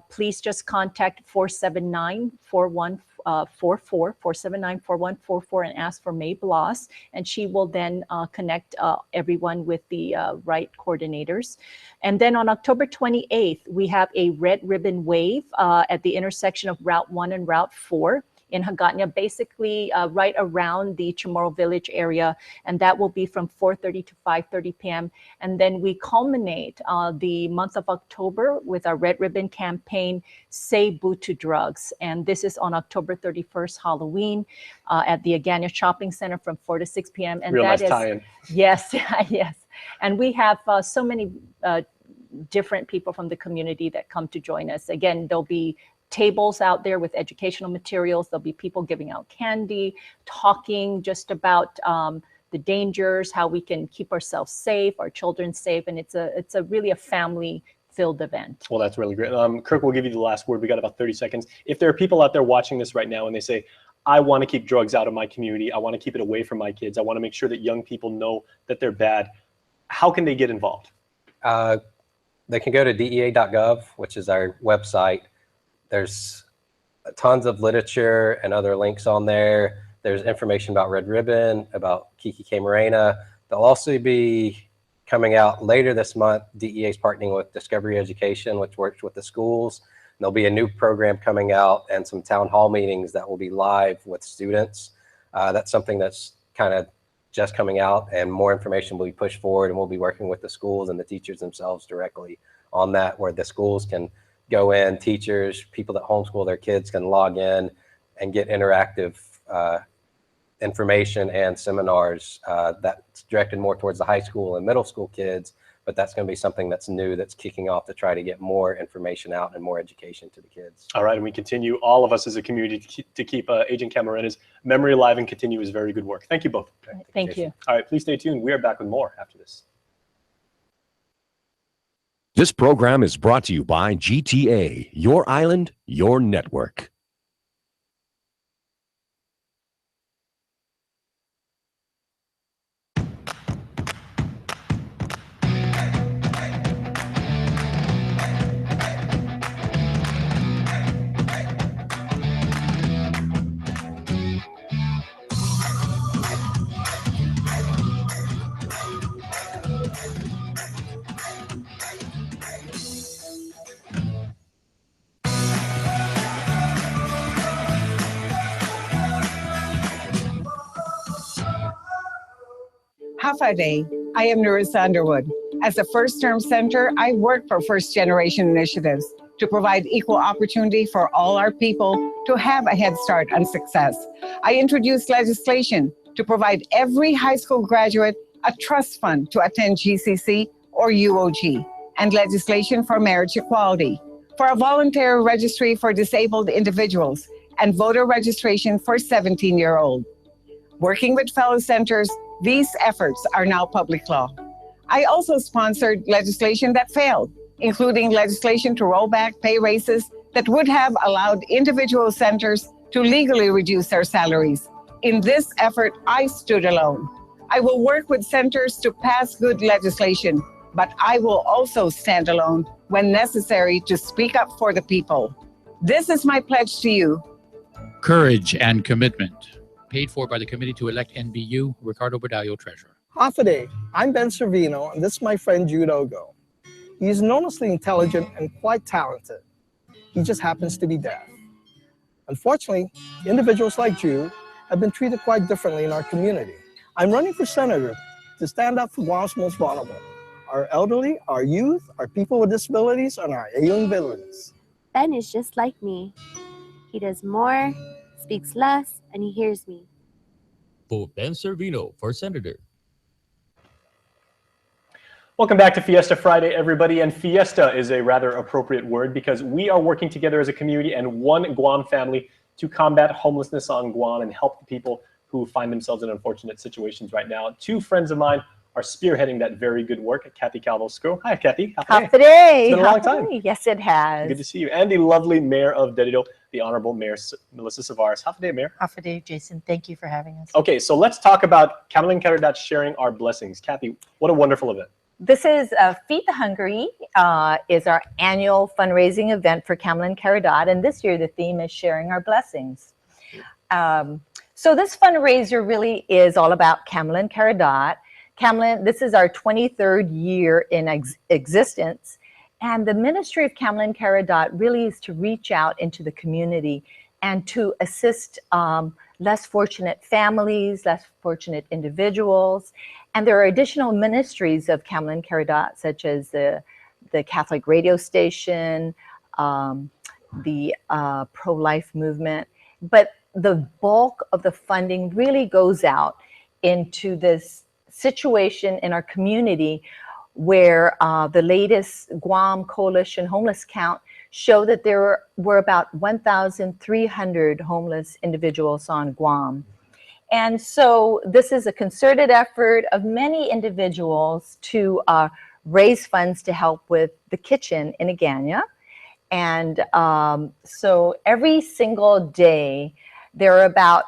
please just contact 479-4144, 479-4144, and ask for May Bloss, and she will then connect everyone with the right coordinators. And then on October 28th, we have a red ribbon wave at the intersection of Route 1 and Route 4 in Hagåtña, basically right around the Chamorro Village area, and that will be from 4:30 to 5:30 p.m. And then we culminate the month of October with our Red Ribbon campaign, Say Boo to Drugs. And this is on October 31st, Halloween, at the Hagåtña Shopping Center from 4 to 6 p.m. And Real that nice is tie-in. yes, yes. And we have so many different people from the community that come to join us. Again, there'll be tables out there with educational materials. There'll be people giving out candy, talking just about the dangers, how we can keep ourselves safe, our children safe, and it's a really a family-filled event. Well, that's really great. Kirk, we'll give you the last word. We got about 30 seconds. If there are people out there watching this right now and they say, I want to keep drugs out of my community, I want to keep it away from my kids, I want to make sure that young people know that they're bad, how can they get involved? They can go to dea.gov, which is our website. There's tons of literature and other links on there. There's information about Red Ribbon, about Kiki Camarena. They'll also be coming out later this month. DEA is partnering with Discovery Education, which works with the schools. And there'll be a new program coming out and some town hall meetings that will be live with students. That's something that's kind of just coming out, and more information will be pushed forward, and we'll be working with the schools and the teachers themselves directly on that, where the schools can go in, teachers, people that homeschool their kids can log in and get interactive information and seminars that's directed more towards the high school and middle school kids, but that's going to be something that's new, that's kicking off to try to get more information out and more education to the kids. All right, and we continue, all of us as a community, to keep Agent Camarena's memory alive and continue his very good work. Thank you both. Thank you. All right, please stay tuned. We are back with more after this. This program is brought to you by GTA, your island, your network. Hafa-Day. I am Narissa Underwood. As a first-term center, I work for first-generation initiatives to provide equal opportunity for all our people to have a head start on success. I introduced legislation to provide every high school graduate a trust fund to attend GCC or UOG, and legislation for marriage equality, for a voluntary registry for disabled individuals, and voter registration for 17-year-olds. Working with fellow centers, these efforts are now public law. I also sponsored legislation that failed, including legislation to roll back pay raises that would have allowed individual centers to legally reduce their salaries. In this effort, I stood alone. I will work with centers to pass good legislation, but I will also stand alone when necessary to speak up for the people. This is my pledge to you. Courage and commitment. Paid for by the Committee to Elect NBU, Ricardo Badallo, Treasurer. Hafa-Day. I'm Ben Servino, and this is my friend Jude Ogo. He is enormously intelligent and quite talented. he just happens to be deaf. Unfortunately, individuals like you have been treated quite differently in our community. I'm running for senator to stand up for Guam's most vulnerable, our elderly, our youth, our people with disabilities, and our ailing veterans. Ben is just like me. He does more, speaks less, and he hears me. Vote Ben Servino for senator. Welcome back to Fiesta Friday, everybody. And Fiesta is a rather appropriate word because we are working together as a community and one Guam family to combat homelessness on Guam and help the people who find themselves in unfortunate situations right now. Two friends of mine are spearheading that very good work. Kathy Calvo-Scro. Hi, Kathy. Happy day. It's been a long time. Yes, it has. Good to see you. And the lovely mayor of Dedido, the Honorable Mayor Melissa Savares. Happy day, Mayor. Happy day, Jason. Thank you for having us. Okay, so let's talk about Camelin Caradat sharing our blessings. Kathy, what a wonderful event. This is Feed the Hungry is our annual fundraising event for Camelin Caradat, and this year the theme is sharing our blessings. So this fundraiser really is all about Camelin Caradat. Camelin, this is our 23rd year in existence, and the ministry of Camelin Caradat really is to reach out into the community and to assist less fortunate families, less fortunate individuals. And there are additional ministries of Camelin Caradat, such as the Catholic radio station, the pro-life movement. But the bulk of the funding really goes out into this situation in our community where the latest Guam Coalition homeless count show that there were about 1,300 homeless individuals on Guam. And so this is a concerted effort of many individuals to raise funds to help with the kitchen in Agana. And so every single day, there are about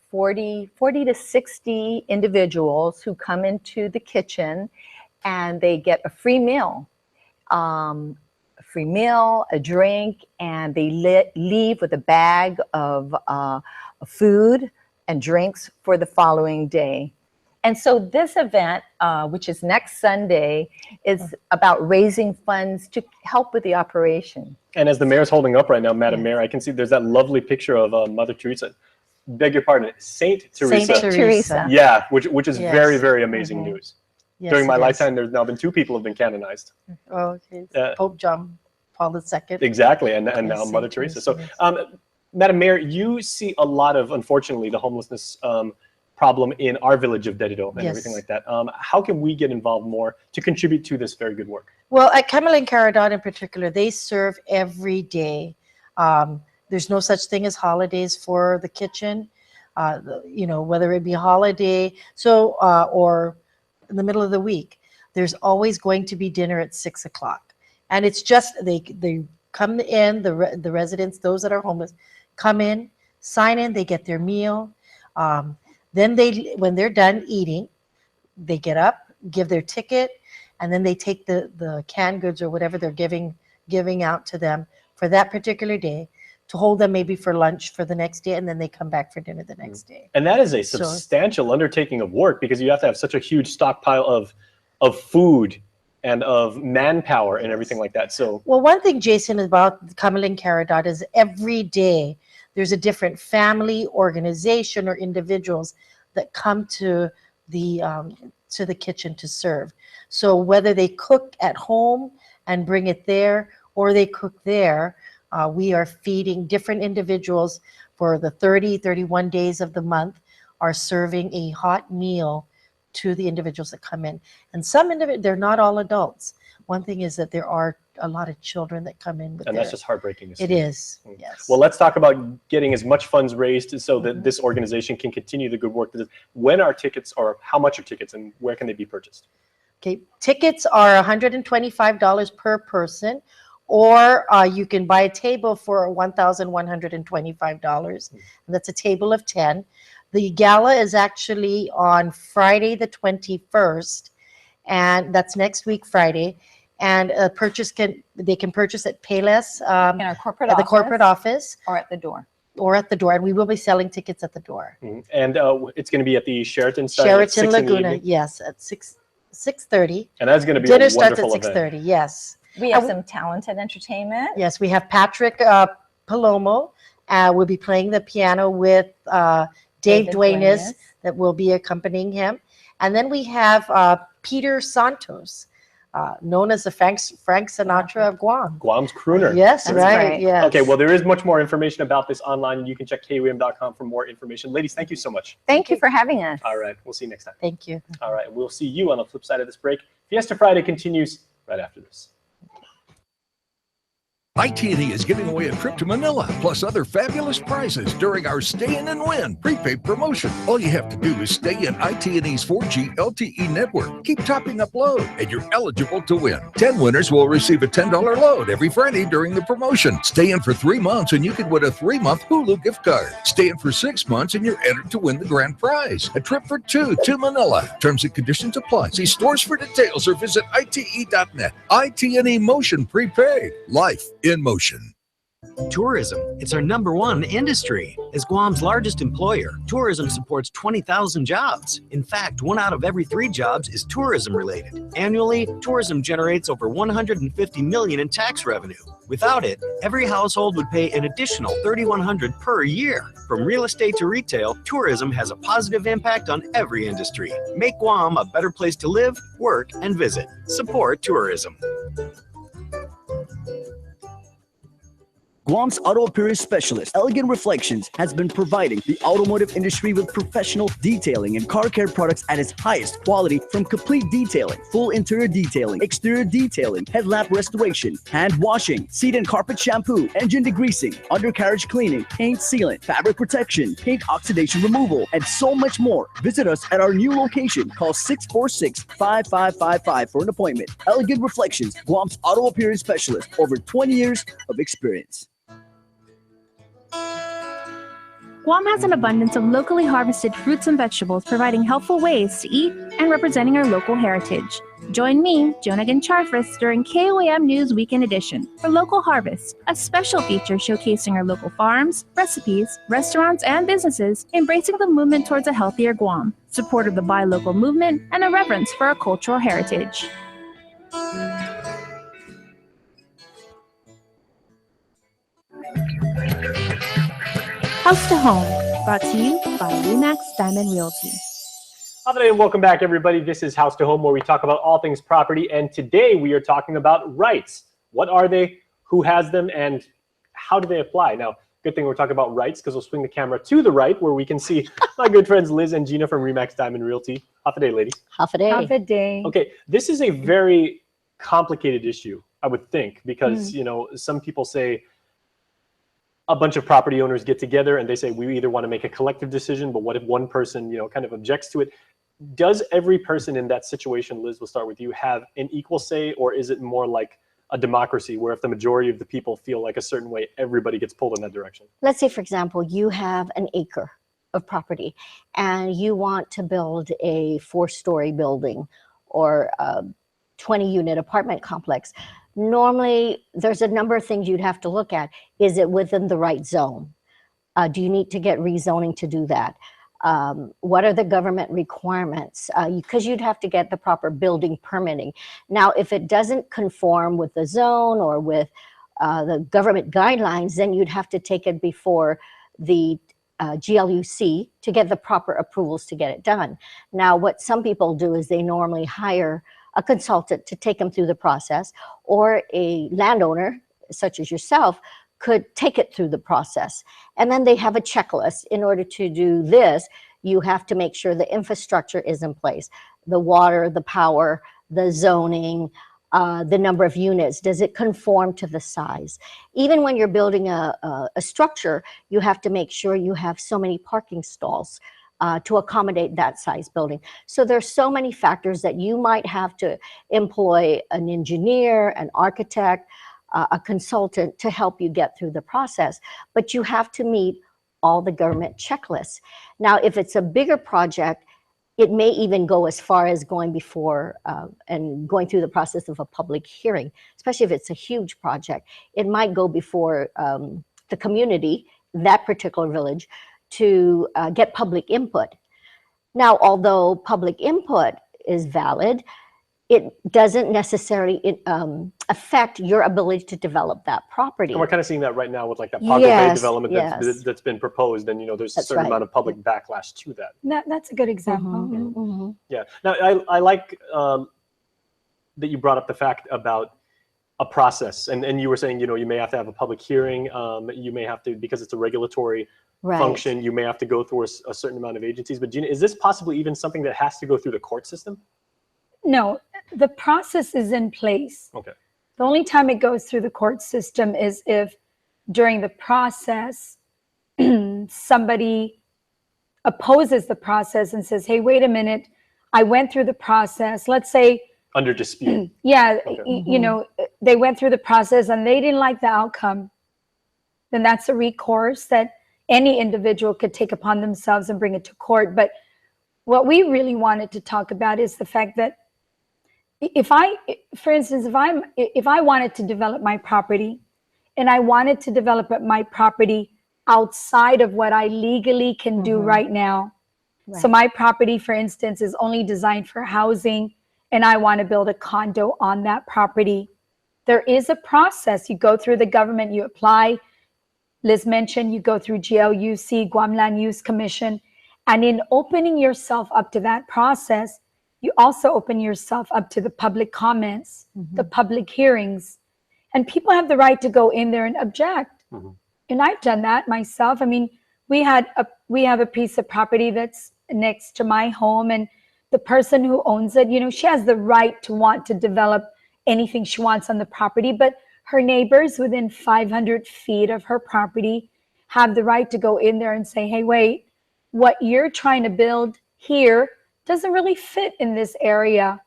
40 to 60 individuals who come into the kitchen and they get a free meal. A drink, and they leave with a bag of food and drinks for the following day. And so this event, which is next Sunday, is about raising funds to help with the operation. And as the mayor's holding up right now, Madam Mayor, I can see there's that lovely picture of Mother Teresa. Beg your pardon, Saint Teresa. Saint Teresa. Yeah, which is Yes. very, very amazing news. Yes, During my it is. lifetime, there's now been 2 people who have been canonized. Oh, okay. Pope John Paul II. Exactly, and now Yes, Mother Saint Teresa. Teresa, So, Madam Mayor, you see a lot of, unfortunately, the homelessness problem in our village of Dedido and Yes. everything like that. How can we get involved more to contribute to this very good work? Well, at Camelin Caradat in particular, they serve every day. There's no such thing as holidays for the kitchen, you know, whether it be holiday, or in the middle of the week. There's always going to be dinner at 6 o'clock. And it's just, they come in, the residents, those that are homeless, come in, sign in, they get their meal. Then when they're done eating, they get up, give their ticket, and then they take the canned goods or whatever they're giving out to them for that particular day to hold them maybe for lunch for the next day, and then they come back for dinner the next day. And that is a substantial undertaking of work because you have to have such a huge stockpile of food and of manpower and everything like that. So, well, one thing, Jason, about Camelin Caradat is every day there's a different family, organization, or individuals that come to the kitchen to serve. So whether they cook at home and bring it there, or they cook there, we are feeding different individuals for the 31 days of the month, are serving a hot meal to the individuals that come in. And some individuals, they're not all adults. One thing is that there are a lot of children that come in with and that's just heartbreaking to see. It is, yes. Well, let's talk about getting as much funds raised so that this organization can continue the good work. When are tickets, or how much are tickets, and where can they be purchased? Okay, tickets are $125 per person, or you can buy a table for $1,125, and that's a table of 10. The gala is actually on Friday the 21st, and that's next week Friday. And they can purchase at Payless in our corporate at the office, corporate office, or at the door. And we will be selling tickets at the door. And it's going to be at the Sheraton. Sheraton Laguna, yes, at 6:30. And that's going to be dinner a starts at wonderful event. 6:30. Yes. We have some talented entertainment. Yes, we have Patrick Palomo. Will be playing the piano with Dave Duenas that will be accompanying him. And then we have Peter Santos, known as the Frank Sinatra of Guam. Guam's crooner. Yes, right. Yes. Okay, well, there is much more information about this online. You can check KUAM.com for more information. Ladies, thank you so much. Thank you for having us. All right, we'll see you next time. Thank you. All right, we'll see you on the flip side of this break. Fiesta Friday continues right after this. IT&E is giving away a trip to Manila, plus other fabulous prizes during our Stay In and Win prepaid promotion. All you have to do is stay in IT&E's 4G LTE network. Keep topping up load, and you're eligible to win. 10 winners will receive a $10 load every Friday during the promotion. Stay in for 3 months, and you can win a 3-month Hulu gift card. Stay in for 6 months, and you're entered to win the grand prize, a trip for 2 to Manila. Terms and conditions apply. See stores for details or visit ite.net. IT&E Motion Prepaid. Life in motion. Tourism. It's our #1 industry. As Guam's largest employer, tourism supports 20,000 jobs. In fact, 1 out of every 3 jobs is tourism related. Annually, tourism generates over $150 million in tax revenue. Without it, every household would pay an additional $3,100 per year. From real estate to retail, tourism has a positive impact on every industry. Make Guam a better place to live, work, and visit. Support tourism. Guam's auto appearance specialist, Elegant Reflections, has been providing the automotive industry with professional detailing and car care products at its highest quality, from complete detailing, full interior detailing, exterior detailing, headlamp restoration, hand washing, seat and carpet shampoo, engine degreasing, undercarriage cleaning, paint sealant, fabric protection, paint oxidation removal, and so much more. Visit us at our new location. Call 646-5555 for an appointment. Elegant Reflections, Guam's auto appearance specialist, over 20 years of experience. Guam has an abundance of locally harvested fruits and vegetables, providing helpful ways to eat and representing our local heritage. Join me, Jonagan Charfus, during KUAM News Weekend Edition for Local Harvest, a special feature showcasing our local farms, recipes, restaurants, and businesses, embracing the movement towards a healthier Guam, support of the Buy Local movement, and a reverence for our cultural heritage. House to Home, brought to you by Remax Diamond Realty. Hi, and welcome back, everybody. This is House to Home, where we talk about all things property, and today we are talking about rights. What are they, who has them, and how do they apply? Now, good thing we're talking about rights, because we'll swing the camera to the right, where we can see my good friends Liz and Gina from Remax Diamond Realty. Half a day, ladies. Half a day. Half a day. Okay, this is a very complicated issue, I would think, because you know, some people say a bunch of property owners get together and they say we either want to make a collective decision, but what if one person, you know, kind of objects to it? Does every person in that situation, Liz, we'll start with you, have an equal say, or is it more like a democracy where if the majority of the people feel like a certain way, everybody gets pulled in that direction? Let's say, for example, you have an acre of property and you want to build a 4-story building or a 20-unit apartment complex. Normally, there's a number of things you'd have to look at. Is it within the right zone? Do you need to get rezoning to do that? What are the government requirements? Because you'd have to get the proper building permitting. Now, if it doesn't conform with the zone or with the government guidelines, then you'd have to take it before the GLUC to get the proper approvals to get it done. Now, what some people do is they normally hire a consultant to take them through the process, or a landowner, such as yourself, could take it through the process. And then they have a checklist. In order to do this, you have to make sure the infrastructure is in place. The water, the power, the zoning, the number of units. Does it conform to the size? Even when you're building a structure, you have to make sure you have so many parking stalls to accommodate that size building. So there's so many factors that you might have to employ an engineer, an architect, a consultant to help you get through the process. But you have to meet all the government checklists. Now, if it's a bigger project, it may even go as far as going before and going through the process of a public hearing, especially if it's a huge project. It might go before the community, that particular village, to get public input. Now, although public input is valid, it doesn't necessarily affect your ability to develop that property. And we're kind of seeing that right now with like that Pago Bay Yes, development yes. that's been proposed, and there's a That's certain right. amount of public backlash to that. That's a good example. Yeah. Now I like that you brought up the fact about a process, and you were saying you may have to have a public hearing, you may have to, because it's a regulatory function, you may have to go through a certain amount of agencies. But Gina, is this possibly even something that has to go through the court system? No, the process is in place. Okay. The only time it goes through the court system is if during the process somebody opposes the process and says, hey, wait a minute, I went through the process. Let's say under dispute. Yeah, Okay. they went through the process and they didn't like the outcome. Then that's a recourse that any individual could take upon themselves and bring it to court. But what we really wanted to talk about is the fact that for instance, if I wanted to develop my property and I wanted to develop my property outside of what I legally can do right now. So my property, for instance, is only designed for housing, and I want to build a condo on that property. There is a process. You go through the government, you apply. Liz mentioned you go through GLUC, Guam Land Use Commission. And in opening yourself up to that process, you also open yourself up to the public comments, the public hearings. And people have the right to go in there and object. And I've done that myself. I mean, we have a piece of property that's next to my home, and the person who owns it, she has the right to want to develop anything she wants on the property, but her neighbors within 500 feet of her property have the right to go in there and say, hey, wait, what you're trying to build here doesn't really fit in this area.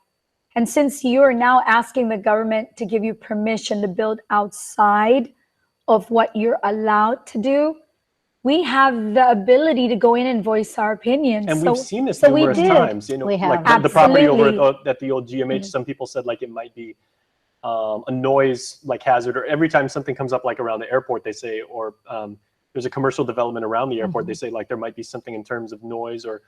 And since you are now asking the government to give you permission to build outside of what you're allowed to do, we have the ability to go in and voice our opinions. And we've seen this numerous times. We have. Like the property over at the old GMH, some people said like it might be a noise like hazard, or every time something comes up like around the airport, they say, or there's a commercial development around the airport, they say like there might be something in terms of noise, or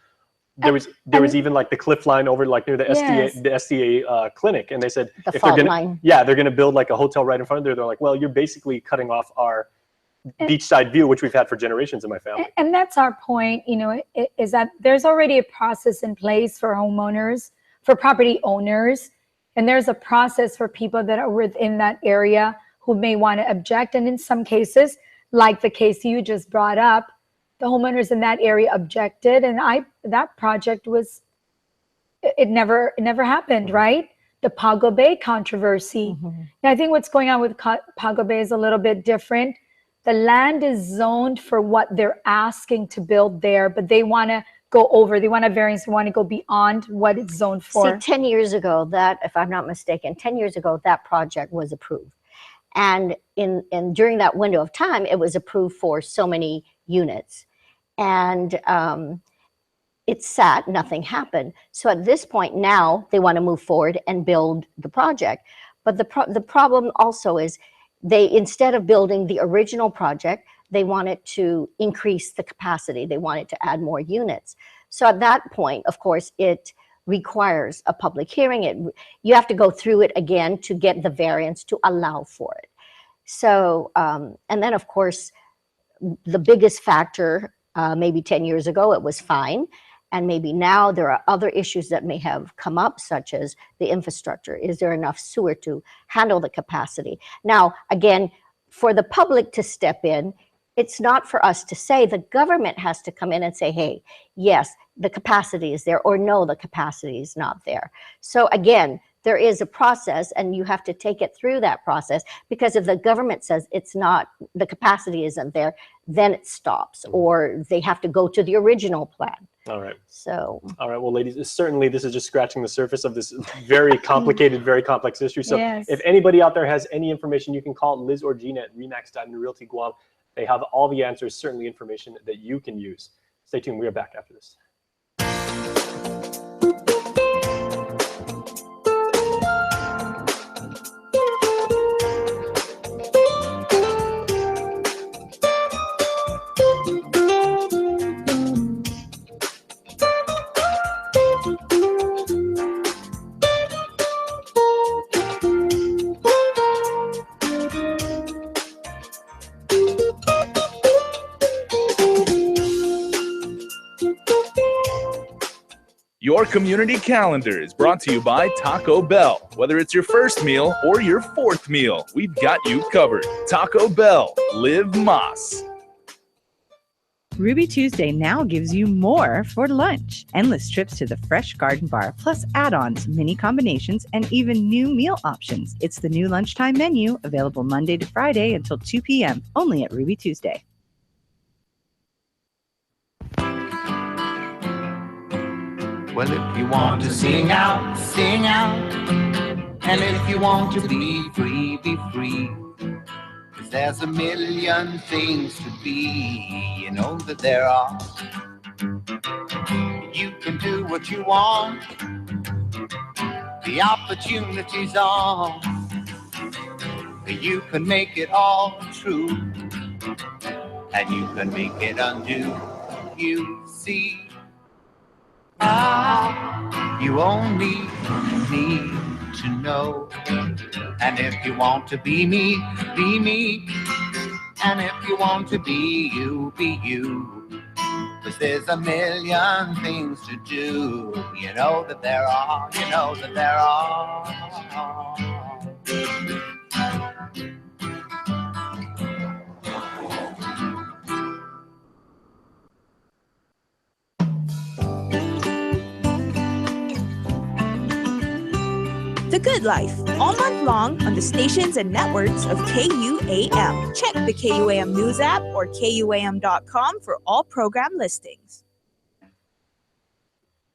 there was even like the cliff line over like near the SDA clinic, and they said if they're gonna build like a hotel right in front of there, they're like, well, you're basically cutting off our beachside view, which we've had for generations in my family. And that's our point, is that there's already a process in place for homeowners, for property owners, and there's a process for people that are within that area who may want to object. And in some cases, like the case you just brought up, the homeowners in that area objected, and that project was, it never happened, right? The Pago Bay controversy. Now, I think what's going on with Pago Bay is a little bit different. The land is zoned for what they're asking to build there, but they want to go over, they want a variance, they want to go beyond what it's zoned for. See, 10 years ago, that, if I'm not mistaken, 10 years ago, that project was approved. And during that window of time, it was approved for so many units. And it sat, nothing happened. So at this point now, they want to move forward and build the project. But the problem also is they, instead of building the original project, they wanted to increase the capacity. They wanted to add more units. So at that point, of course, it requires a public hearing. You have to go through it again to get the variance to allow for it. So, and then of course, the biggest factor, maybe 10 years ago, it was fine. And maybe now there are other issues that may have come up, such as the infrastructure. Is there enough sewer to handle the capacity? Now, again, for the public to step in, it's not for us to say. The government has to come in and say, hey, yes, the capacity is there, or no, the capacity is not there. So again, there is a process, and you have to take it through that process, because if the government says it's not, the capacity isn't there, then it stops, or they have to go to the original plan. All right. So. All right. Well, ladies, certainly this is just scratching the surface of this very complicated, very complex issue. So if anybody out there has any information, you can call Liz or Gina at RE/MAX Diamond Realty Guam. They have all the answers, certainly information that you can use. Stay tuned. We are back after this. Your community calendar is brought to you by Taco Bell. Whether it's your first meal or your fourth meal, we've got you covered. Taco Bell, live Más. Ruby Tuesday now gives you more for lunch. Endless trips to the Fresh Garden Bar, plus add-ons, mini combinations, and even new meal options. It's the new lunchtime menu, available Monday to Friday until 2 p.m., only at Ruby Tuesday. Well, if you want to sing out, sing out. And if you want to be free, be free. 'Cause there's a million things to be, you know that there are. You can do what you want. The opportunity's on. You can make it all true. And you can make it undo. You see. You only need to know. And if you want to be me, be me. And if you want to be you, be you. 'Cause there's a million things to do. You know that there are, you know that there are. The Good Life, all month long on the stations and networks of KUAM. Check the KUAM News app or KUAM.com for all program listings.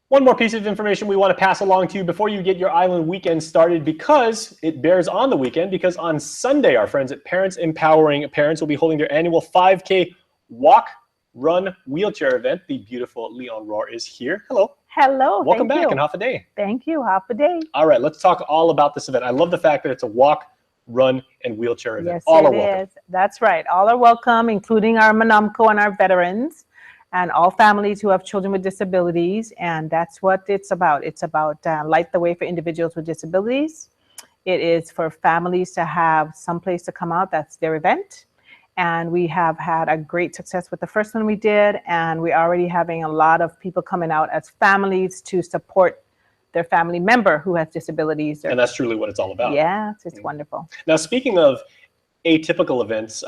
One more piece of information we want to pass along to you before you get your island weekend started, because it bears on the weekend, because on Sunday, our friends at Parents Empowering Parents will be holding their annual 5K walk, run, wheelchair event. The beautiful Leon Rohr is here. Hello. Hello. Welcome thank back you. and half a day. Thank you. Half a day. All right, let's talk all about this event. I love the fact that it's a walk, run, and wheelchair event. Yes, all are it welcome. is. That's right. All are welcome, including our Manamco and our veterans and all families who have children with disabilities. And that's what it's about. It's about Light the Way for individuals with disabilities. It is for families to have some place to come out. That's their event. And we have had a great success with the first one we did. And we're already having a lot of people coming out as families to support their family member who has disabilities. And that's truly what it's all about. Yes, it's wonderful. Now, speaking of atypical events,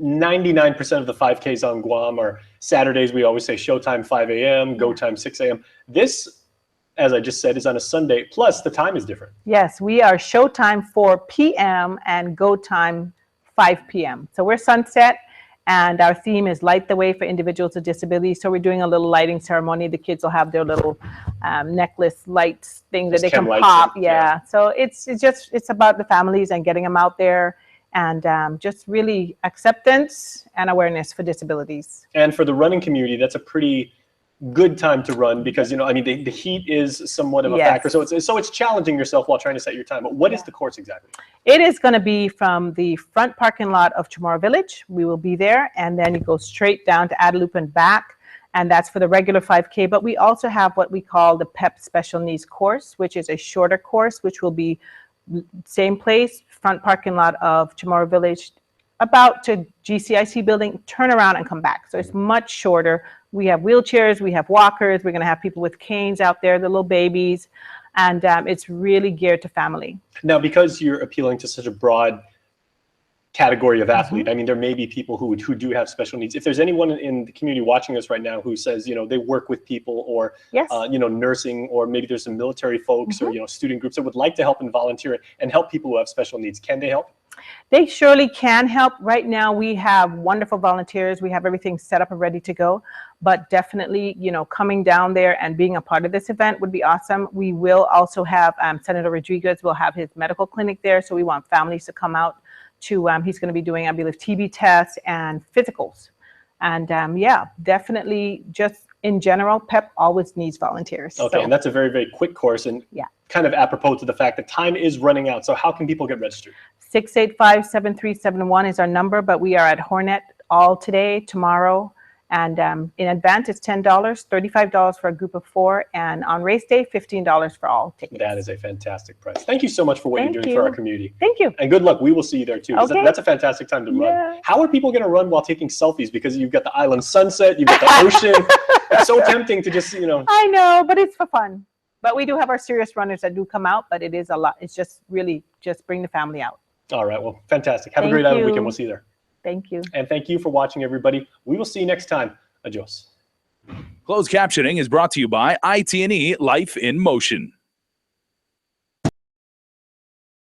99% of the 5Ks on Guam are Saturdays. We always say showtime 5 a.m., go time 6 a.m. This, as I just said, is on a Sunday. Plus, the time is different. Yes, we are showtime 4 p.m. and go time 5 p.m. So we're sunset, and our theme is Light the Way for individuals with disabilities. So we're doing a little lighting ceremony. The kids will have their little necklace lights thing that they can pop. Yeah. So it's about the families and getting them out there, and just really acceptance and awareness for disabilities. And for the running community, that's a pretty good time to run, because I mean the heat is somewhat of a factor, so it's challenging yourself while trying to set your time. But what is the course exactly? It is going to be from the front parking lot of Chamorro Village. We will be there, and then you go straight down to Adelup and back, and that's for the regular 5K. But we also have what we call the PEP Special Needs course, which is a shorter course, which will be same place, front parking lot of Chamorro Village, about to GCIC building, turn around and come back. So it's much shorter. We have wheelchairs, we have walkers, we're going to have people with canes out there, the little babies, and it's really geared to family. Now, because you're appealing to such a broad category of athlete, I mean, there may be people who do have special needs. If there's anyone in the community watching us right now who says, they work with people, or, nursing, or maybe there's some military folks or, student groups that would like to help and volunteer and help people who have special needs, can they help? They surely can help. Right now, we have wonderful volunteers. We have everything set up and ready to go. But definitely, coming down there and being a part of this event would be awesome. We will also have Senator Rodriguez will have his medical clinic there. So we want families to come out to, he's going to be doing, I believe, TB tests and physicals. And definitely just in general, PEP always needs volunteers. Okay, so. And that's a very, very quick course, and kind of apropos to the fact that time is running out. So how can people get registered? 685-7371 is our number, but we are at Hornet all today, tomorrow, and in advance it's $10, $35 for a group of 4, and on race day, $15 for all tickets. That is a fantastic price. Thank you so much for what you're doing for our community. Thank you. And good luck. We will see you there too. Okay. That's a fantastic time to run. How are people going to run while taking selfies? Because you've got the island sunset, you've got the ocean. It's so tempting to just, I know, but it's for fun. But we do have our serious runners that do come out, but it is a lot. It's just really just bring the family out. All right. Well, fantastic. Have a great weekend. We'll see you there. Thank you. And thank you for watching, everybody. We will see you next time. Adios. Closed captioning is brought to you by IT&E Life in Motion.